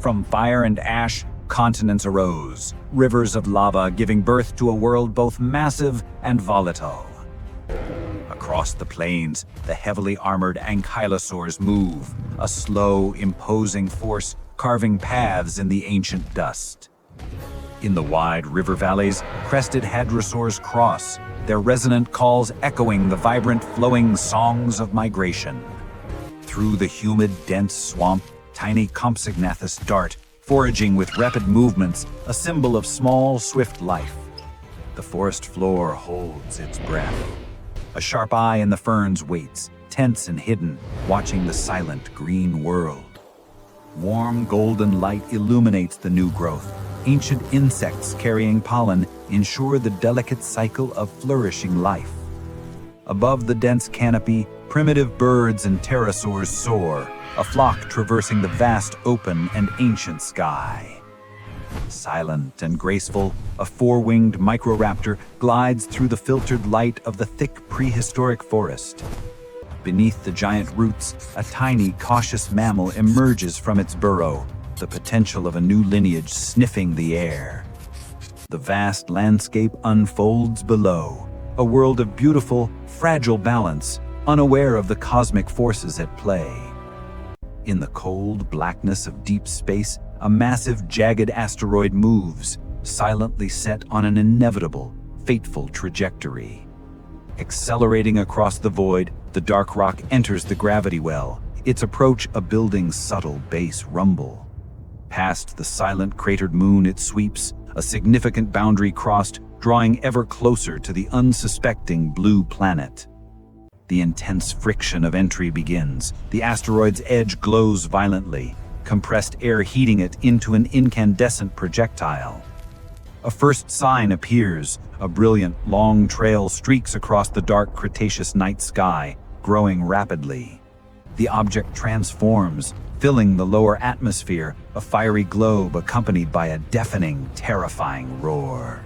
From fire and ash, continents arose, rivers of lava giving birth to a world both massive and volatile. Across the plains, the heavily armored Ankylosaurs move, a slow, imposing force carving paths in the ancient dust. In the wide river valleys, crested Hadrosaurs cross, their resonant calls echoing the vibrant, flowing songs of migration. Through the humid, dense swamp, tiny Compsognathus dart, foraging with rapid movements, a symbol of small, swift life. The forest floor holds its breath. A sharp eye in the ferns waits, tense and hidden, watching the silent green world. Warm golden light illuminates the new growth. Ancient insects carrying pollen ensure the delicate cycle of flourishing life. Above the dense canopy, primitive birds and pterosaurs soar, a flock traversing the vast open and ancient sky. Silent and graceful, a four-winged microraptor glides through the filtered light of the thick prehistoric forest. Beneath the giant roots, a tiny, cautious mammal emerges from its burrow, the potential of a new lineage sniffing the air. The vast landscape unfolds below, a world of beautiful, fragile balance, unaware of the cosmic forces at play. In the cold blackness of deep space, a massive, jagged asteroid moves, silently set on an inevitable, fateful trajectory. Accelerating across the void, the dark rock enters the gravity well, its approach a building's subtle bass rumble. Past the silent cratered moon it sweeps, a significant boundary crossed, drawing ever closer to the unsuspecting blue planet. The intense friction of entry begins. The asteroid's edge glows violently, compressed air heating it into an incandescent projectile. A first sign appears. A brilliant, long trail streaks across the dark Cretaceous night sky, growing rapidly. The object transforms, filling the lower atmosphere, a fiery globe accompanied by a deafening, terrifying roar.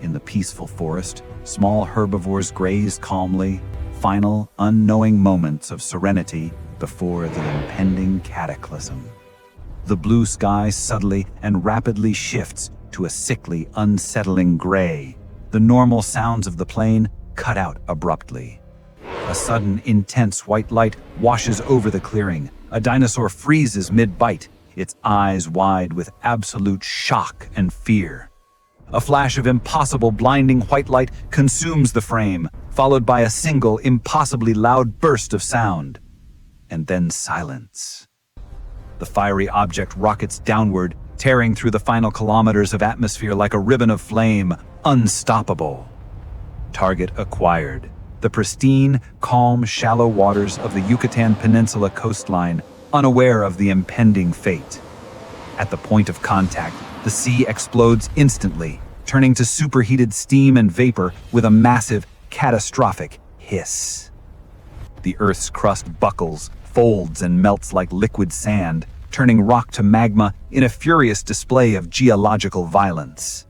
In the peaceful forest, small herbivores graze calmly, final, unknowing moments of serenity before the impending cataclysm. The blue sky subtly and rapidly shifts to a sickly, unsettling gray. The normal sounds of the plain cut out abruptly. A sudden, intense white light washes over the clearing. A dinosaur freezes mid-bite, its eyes wide with absolute shock and fear. A flash of impossible, blinding white light consumes the frame, followed by a single, impossibly loud burst of sound. And then silence. The fiery object rockets downward, tearing through the final kilometers of atmosphere like a ribbon of flame, unstoppable. Target acquired. The pristine, calm, shallow waters of the Yucatan Peninsula coastline, unaware of the impending fate. At the point of contact, the sea explodes instantly, turning to superheated steam and vapor with a massive, catastrophic hiss. The Earth's crust buckles, folds, and melts like liquid sand, turning rock to magma in a furious display of geological violence.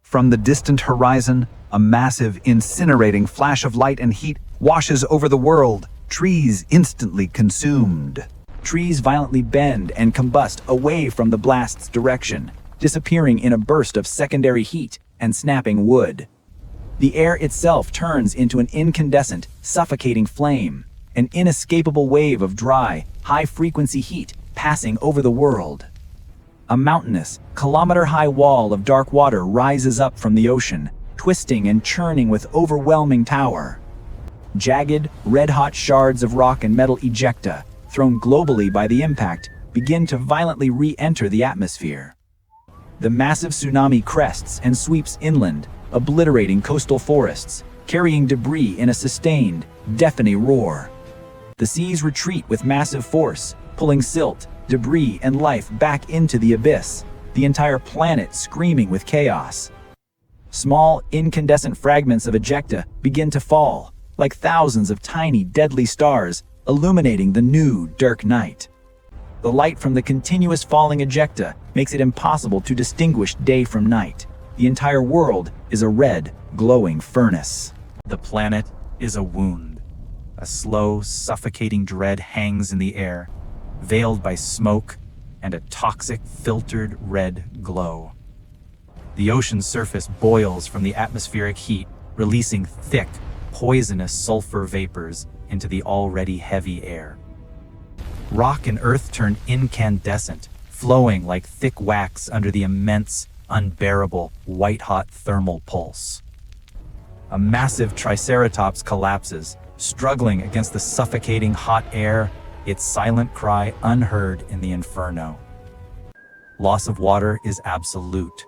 From the distant horizon, a massive, incinerating flash of light and heat washes over the world, trees instantly consumed. Trees violently bend and combust away from the blast's direction, disappearing in a burst of secondary heat and snapping wood. The air itself turns into an incandescent, suffocating flame, an inescapable wave of dry, high-frequency heat passing over the world. A mountainous, kilometer-high wall of dark water rises up from the ocean, twisting and churning with overwhelming power. Jagged, red-hot shards of rock and metal ejecta, thrown globally by the impact, begin to violently re-enter the atmosphere. The massive tsunami crests and sweeps inland, obliterating coastal forests, carrying debris in a sustained, deafening roar. The seas retreat with massive force, pulling silt, debris, and life back into the abyss, the entire planet screaming with chaos. Small, incandescent fragments of ejecta begin to fall, like thousands of tiny, deadly stars, illuminating the new, dark night. The light from the continuous falling ejecta makes it impossible to distinguish day from night. The entire world is a red, glowing furnace. The planet is a wound. A slow, suffocating dread hangs in the air, veiled by smoke, and a toxic, filtered red glow. The ocean's surface boils from the atmospheric heat, releasing thick, poisonous sulfur vapors into the already heavy air. Rock and earth turn incandescent, flowing like thick wax under the immense, unbearable, white-hot thermal pulse. A massive triceratops collapses, struggling against the suffocating hot air, its silent cry unheard in the inferno. Loss of water is absolute.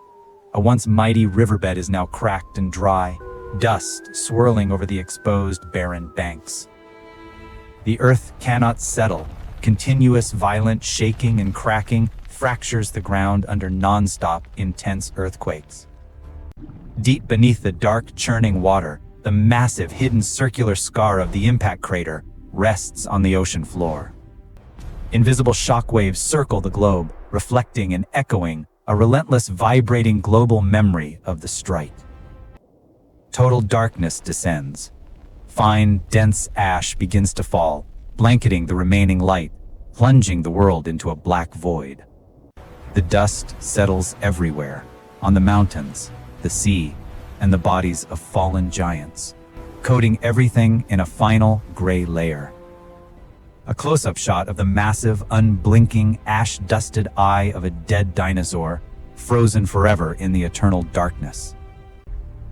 A once mighty riverbed is now cracked and dry, dust swirling over the exposed, barren banks. The earth cannot settle. Continuous violent shaking and cracking fractures the ground under non-stop, intense earthquakes. Deep beneath the dark, churning water, the massive, hidden circular scar of the impact crater rests on the ocean floor. Invisible shockwaves circle the globe, reflecting and echoing a relentless, vibrating global memory of the strike. Total darkness descends. Fine, dense ash begins to fall, blanketing the remaining light, plunging the world into a black void. The dust settles everywhere, on the mountains, the sea, and the bodies of fallen giants, coating everything in a final gray layer. A close-up shot of the massive, unblinking, ash-dusted eye of a dead dinosaur, frozen forever in the eternal darkness.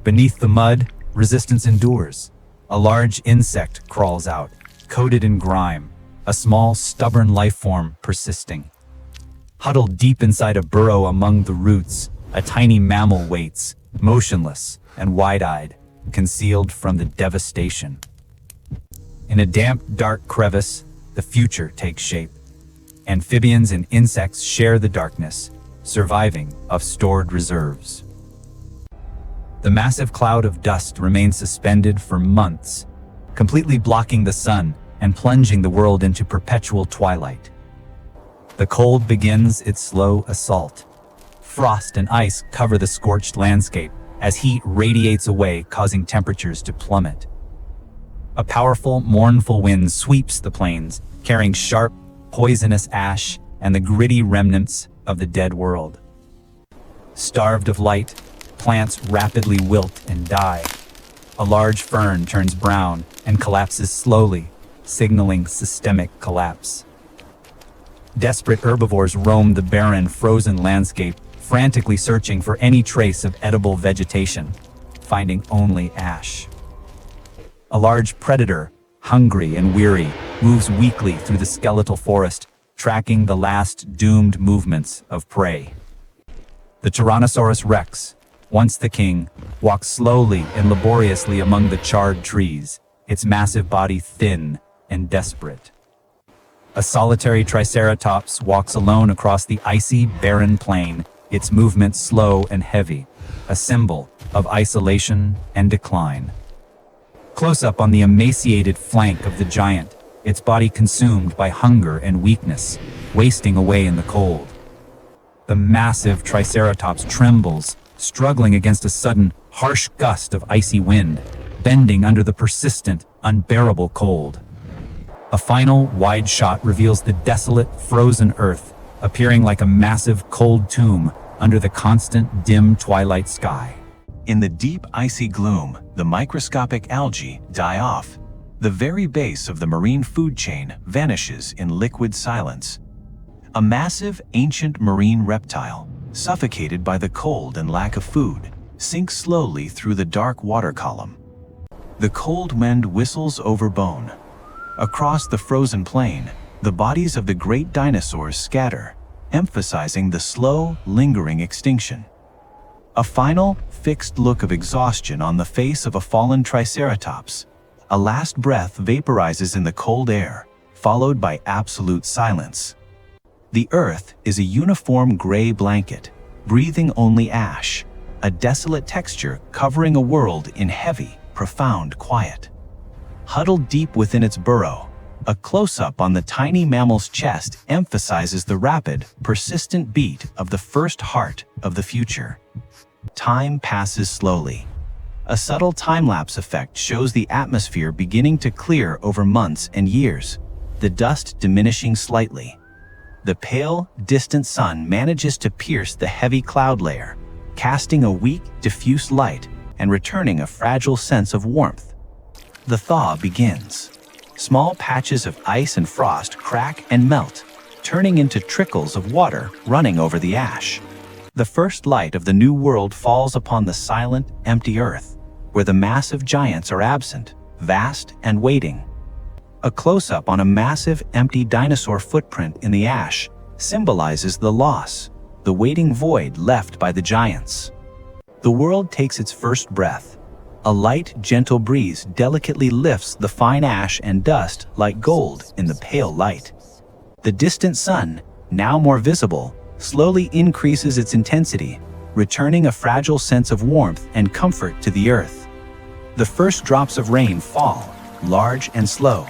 Beneath the mud, resistance endures. A large insect crawls out, coated in grime, a small, stubborn life form persisting. Huddled deep inside a burrow among the roots, a tiny mammal waits, motionless and wide-eyed, concealed from the devastation. In a damp, dark crevice, the future takes shape. Amphibians and insects share the darkness, surviving of stored reserves. The massive cloud of dust remains suspended for months, completely blocking the sun and plunging the world into perpetual twilight. The cold begins its slow assault. Frost and ice cover the scorched landscape as heat radiates away, causing temperatures to plummet. A powerful, mournful wind sweeps the plains, carrying sharp, poisonous ash and the gritty remnants of the dead world. Starved of light, plants rapidly wilt and die. A large fern turns brown and collapses slowly, signaling systemic collapse. Desperate herbivores roam the barren, frozen landscape, frantically searching for any trace of edible vegetation, finding only ash. A large predator, hungry and weary, moves weakly through the skeletal forest, tracking the last doomed movements of prey. The Tyrannosaurus rex, once the king, walks slowly and laboriously among the charred trees, its massive body thin and desperate. A solitary Triceratops walks alone across the icy, barren plain, its movement slow and heavy, a symbol of isolation and decline. Close up on the emaciated flank of the giant, its body consumed by hunger and weakness, wasting away in the cold. The massive Triceratops trembles, struggling against a sudden, harsh gust of icy wind, bending under the persistent, unbearable cold. A final, wide shot reveals the desolate, frozen earth, appearing like a massive, cold tomb under the constant, dim twilight sky. In the deep, icy gloom, the microscopic algae die off. The very base of the marine food chain vanishes in liquid silence. A massive, ancient marine reptile, suffocated by the cold and lack of food, sinks slowly through the dark water column. The cold wind whistles over bone. Across the frozen plain, the bodies of the great dinosaurs scatter, emphasizing the slow, lingering extinction. A final, fixed look of exhaustion on the face of a fallen Triceratops. A last breath vaporizes in the cold air, followed by absolute silence. The earth is a uniform gray blanket, breathing only ash, a desolate texture covering a world in heavy, profound quiet. Huddled deep within its burrow, a close-up on the tiny mammal's chest emphasizes the rapid, persistent beat of the first heart of the future. Time passes slowly. A subtle time-lapse effect shows the atmosphere beginning to clear over months and years, the dust diminishing slightly. the pale, distant sun manages to pierce the heavy cloud layer, casting a weak, diffuse light and returning a fragile sense of warmth. The thaw begins. Small patches of ice and frost crack and melt, turning into trickles of water running over the ash. The first light of the new world falls upon the silent, empty earth, where the massive giants are absent, vast and waiting. A close-up on a massive, empty dinosaur footprint in the ash symbolizes the loss, the waiting void left by the giants. The world takes its first breath. A light, gentle breeze delicately lifts the fine ash and dust like gold in the pale light. The distant sun, now more visible, slowly increases its intensity, returning a fragile sense of warmth and comfort to the earth. The first drops of rain fall, large and slow,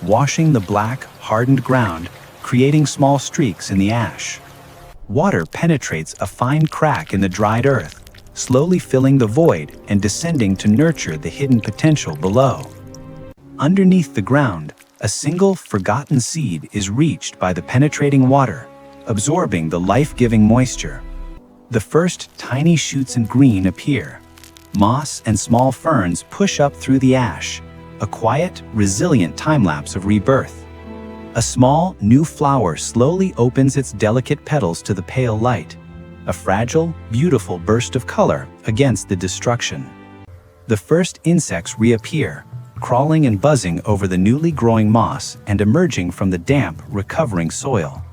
washing the black, hardened ground, creating small streaks in the ash. Water penetrates a fine crack in the dried earth, slowly filling the void and descending to nurture the hidden potential below. Underneath the ground, a single forgotten seed is reached by the penetrating water, absorbing the life-giving moisture. The first tiny shoots and green appear. Moss and small ferns push up through the ash, a quiet, resilient time-lapse of rebirth. A small, new flower slowly opens its delicate petals to the pale light, a fragile, beautiful burst of color against the destruction. The first insects reappear, crawling and buzzing over the newly growing moss and emerging from the damp, recovering soil.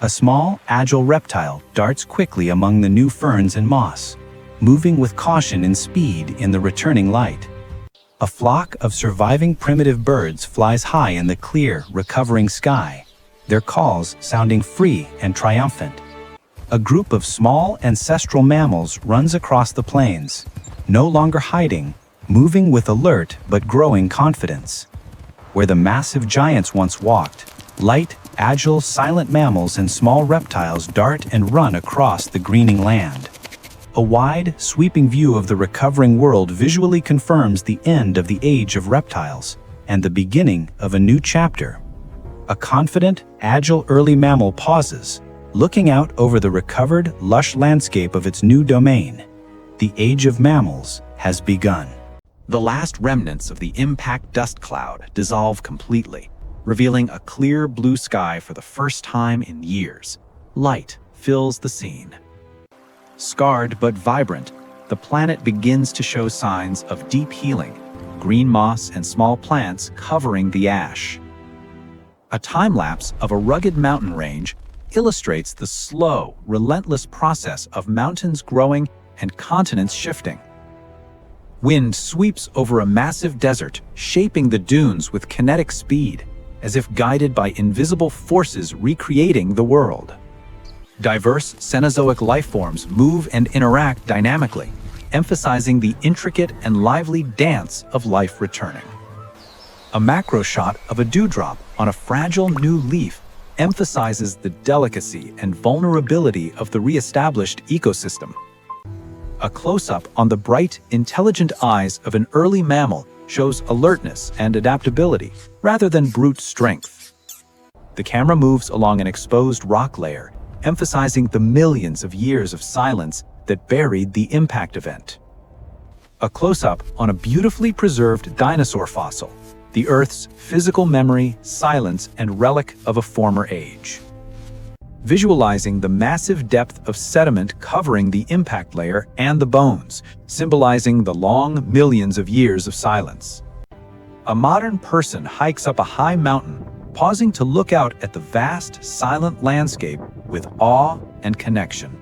A small, agile reptile darts quickly among the new ferns and moss, moving with caution and speed in the returning light. A flock of surviving primitive birds flies high in the clear, recovering sky, their calls sounding free and triumphant. A group of small, ancestral mammals runs across the plains, no longer hiding, moving with alert but growing confidence. Where the massive giants once walked, light, agile, silent mammals and small reptiles dart and run across the greening land. A wide, sweeping view of the recovering world visually confirms the end of the age of reptiles and the beginning of a new chapter. A confident, agile early mammal pauses, looking out over the recovered, lush landscape of its new domain. The age of mammals has begun. The last remnants of the impact dust cloud dissolve completely, revealing a clear blue sky for the first time in years. Light fills the scene. Scarred but vibrant, the planet begins to show signs of deep healing, green moss and small plants covering the ash. A time-lapse of a rugged mountain range illustrates the slow, relentless process of mountains growing and continents shifting. Wind sweeps over a massive desert, shaping the dunes with kinetic speed, as if guided by invisible forces recreating the world. Diverse Cenozoic life forms move and interact dynamically, emphasizing the intricate and lively dance of life returning. A macro shot of a dewdrop on a fragile new leaf emphasizes the delicacy and vulnerability of the re-established ecosystem. A close-up on the bright, intelligent eyes of an early mammal shows alertness and adaptability, rather than brute strength. The camera moves along an exposed rock layer, emphasizing the millions of years of silence that buried the impact event. A close-up on a beautifully preserved dinosaur fossil, the Earth's physical memory, silence, and relic of a former age. Visualizing the massive depth of sediment covering the impact layer and the bones, symbolizing the long millions of years of silence. A modern person hikes up a high mountain, pausing to look out at the vast, silent landscape with awe and connection.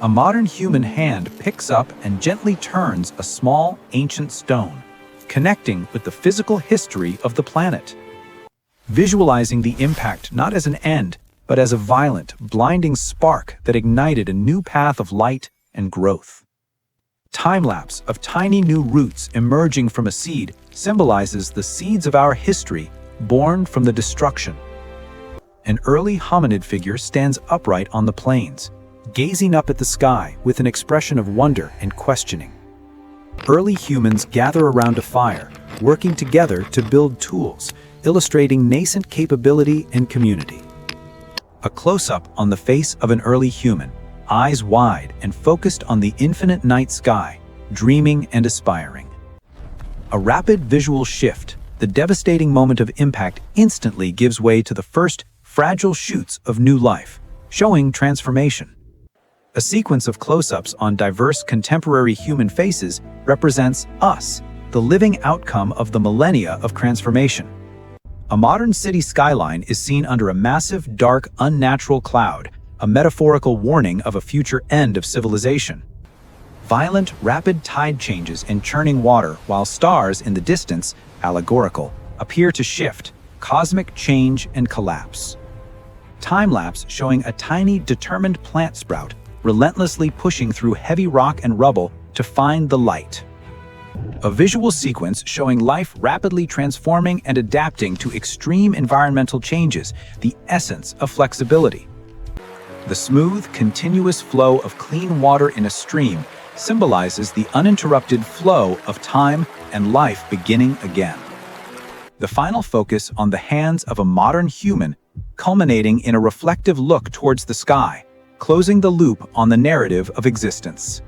A modern human hand picks up and gently turns a small, ancient stone, connecting with the physical history of the planet. Visualizing the impact not as an end, but as a violent, blinding spark that ignited a new path of light and growth. Time-lapse of tiny new roots emerging from a seed symbolizes the seeds of our history born from the destruction. An early hominid figure stands upright on the plains, gazing up at the sky with an expression of wonder and questioning. Early humans gather around a fire, working together to build tools, illustrating nascent capability and community. A close-up on the face of an early human, eyes wide and focused on the infinite night sky, dreaming and aspiring. A rapid visual shift, the devastating moment of impact instantly gives way to the first fragile shoots of new life, showing transformation. A sequence of close-ups on diverse contemporary human faces represents us, the living outcome of the millennia of transformation. A modern city skyline is seen under a massive, dark, unnatural cloud, a metaphorical warning of a future end of civilization. Violent, rapid tide changes and churning water, while stars in the distance, allegorical, appear to shift, cosmic change and collapse. Time-lapse showing a tiny, determined plant sprout, relentlessly pushing through heavy rock and rubble to find the light. A visual sequence showing life rapidly transforming and adapting to extreme environmental changes, the essence of flexibility. The smooth, continuous flow of clean water in a stream symbolizes the uninterrupted flow of time and life beginning again. The final focus on the hands of a modern human, culminating in a reflective look towards the sky, closing the loop on the narrative of existence.